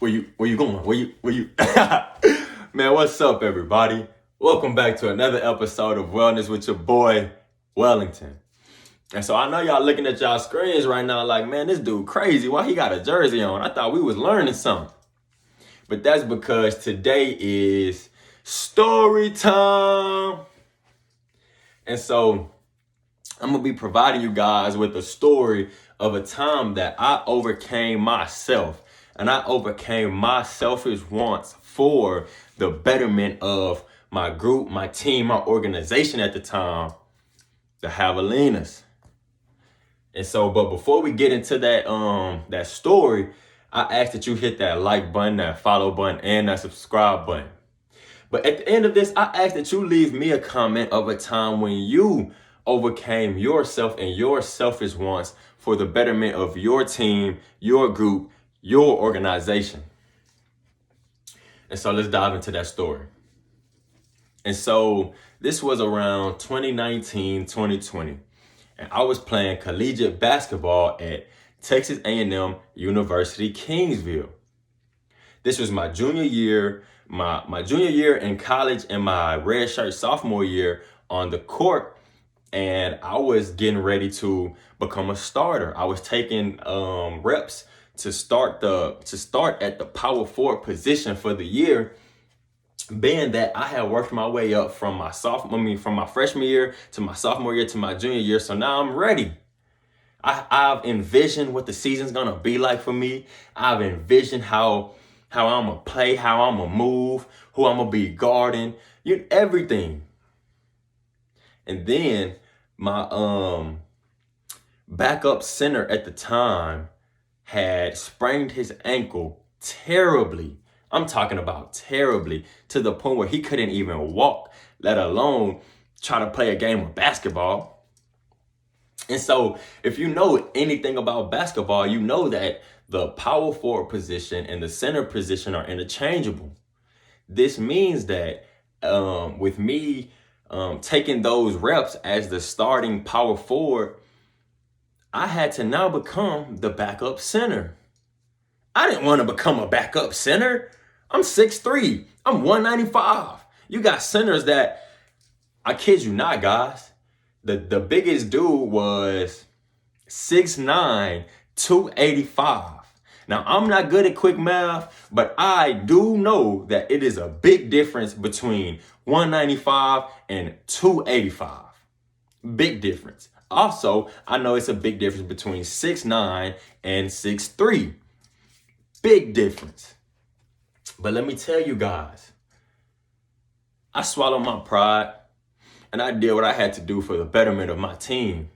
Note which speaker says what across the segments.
Speaker 1: Where you going? Where you Man, what's up everybody? Welcome back to another episode of Wellness with your boy, Wellington. And so I know y'all looking at y'all screens right now like, man, this dude crazy. Why he got a jersey on? I thought we was learning something. But that's because today is story time. And so I'm gonna be providing you guys with a story of a time that I overcame myself. And I overcame my selfish wants for the betterment of my group, my team, my organization at the time, the Javelinas. And so, but before we get into that story, I ask that you hit that like button, that follow button, and that subscribe button. But at the end of this, I ask that you leave me a comment of a time when you overcame yourself and your selfish wants for the betterment of your team, your group, your organization. And so let's dive into that story. And so this was around 2019, 2020. And I was playing collegiate basketball at Texas A&M University, Kingsville. This was my junior year, my junior year in college and my red shirt sophomore year on the court. And I was getting ready to become a starter. I was taking reps to start at the power forward position for the year, being that I had worked my way up from my freshman year to my sophomore year to my junior year. So now I'm ready. I've envisioned what the season's gonna be like for me. I've envisioned how I'm gonna play, how I'm gonna move, who I'm gonna be guarding, everything. And then my backup center at the time had sprained his ankle terribly. I'm talking about terribly, to the point where he couldn't even walk, let alone try to play a game of basketball. And so if you know anything about basketball, you know that the power forward position and the center position are interchangeable. This means that with me taking those reps as the starting power forward, I had to now become the backup center. I didn't want to become a backup center. I'm 6'3". I'm 195. You got centers that, I kid you not, guys. The biggest dude was 6'9", 285. Now, I'm not good at quick math, but I do know that it is a big difference between 195 and 285. Big difference. Also, I know it's a big difference between 6'9 and 6'3. Big difference. But let me tell you guys, I swallowed my pride and I did what I had to do for the betterment of my team.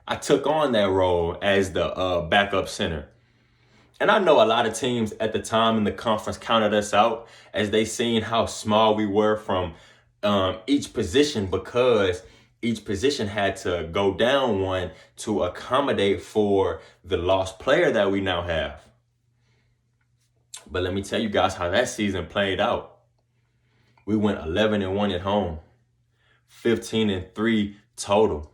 Speaker 1: I took on that role as the backup center. And I know a lot of teams at the time in the conference counted us out as they seen how small we were from each position, because each position had to go down one to accommodate for the lost player that we now have. But let me tell you guys how that season played out. We went 11-1 at home, 15-3 total,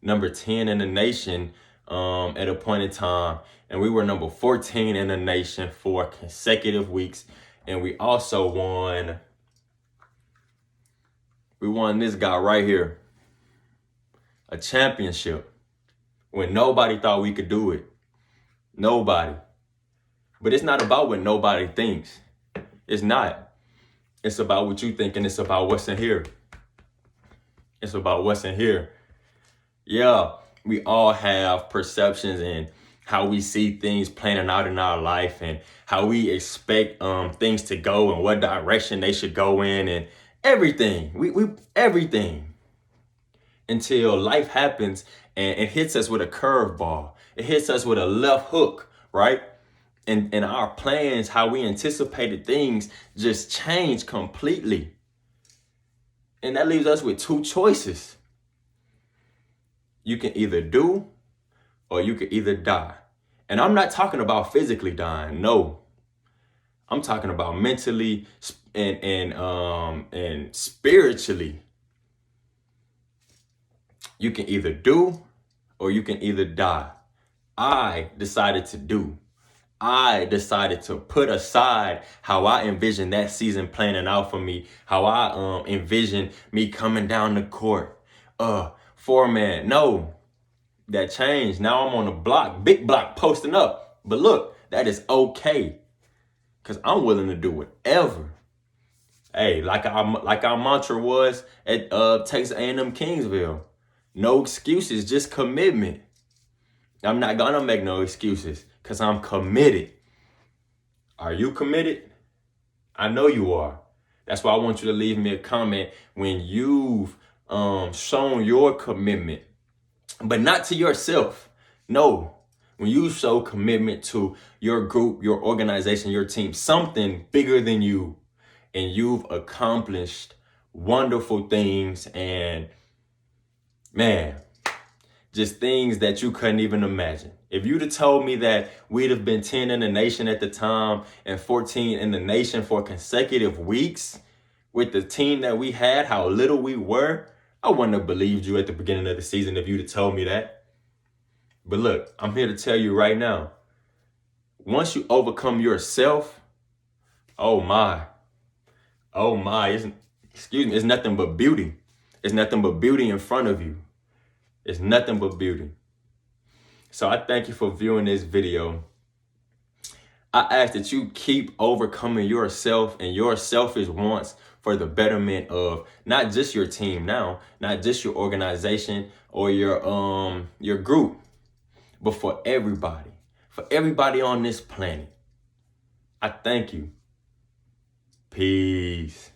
Speaker 1: number 10 in the nation at a point in time. And we were number 14 in the nation for consecutive weeks. And we also won this guy right here, a championship, when nobody thought we could do it. Nobody. But it's not about what nobody thinks. It's not. It's about what you think, and it's about what's in here. It's about what's in here. Yeah, we all have perceptions and how we see things playing out in our life and how we expect things to go and what direction they should go in and everything. We everything. Until life happens and it hits us with a curveball. It hits us with a left hook, right? And our plans, how we anticipated things, just change completely. And that leaves us with two choices. You can either do or you can either die. And I'm not talking about physically dying, no. I'm talking about mentally and spiritually. You can either do or you can either die. I decided to do. I decided to put aside how I envisioned that season planning out for me, how I envisioned me coming down the court. 4-man, no, that changed. Now I'm on the block, big block, posting up. But look, that is okay, because I'm willing to do whatever. Hey, like our mantra was at Texas A&M Kingsville, no excuses, just commitment. I'm not gonna make no excuses because I'm committed. Are you committed? I know you are. That's why I want you to leave me a comment when you've shown your commitment, but not to yourself. No, when you show commitment to your group, your organization, your team, something bigger than you, and you've accomplished wonderful things, and man, just things that you couldn't even imagine. If you'd have told me that we'd have been 10 in the nation at the time and 14 in the nation for consecutive weeks with the team that we had, how little we were, I wouldn't have believed you at the beginning of the season if you'd have told me that. But look, I'm here to tell you right now, once you overcome yourself, oh my, it's nothing but beauty. It's nothing but beauty in front of you. It's nothing but beauty. So I thank you for viewing this video. I ask that you keep overcoming yourself and your selfish wants for the betterment of not just your team now, not just your organization or your group, but for everybody on this planet. I thank you. Peace.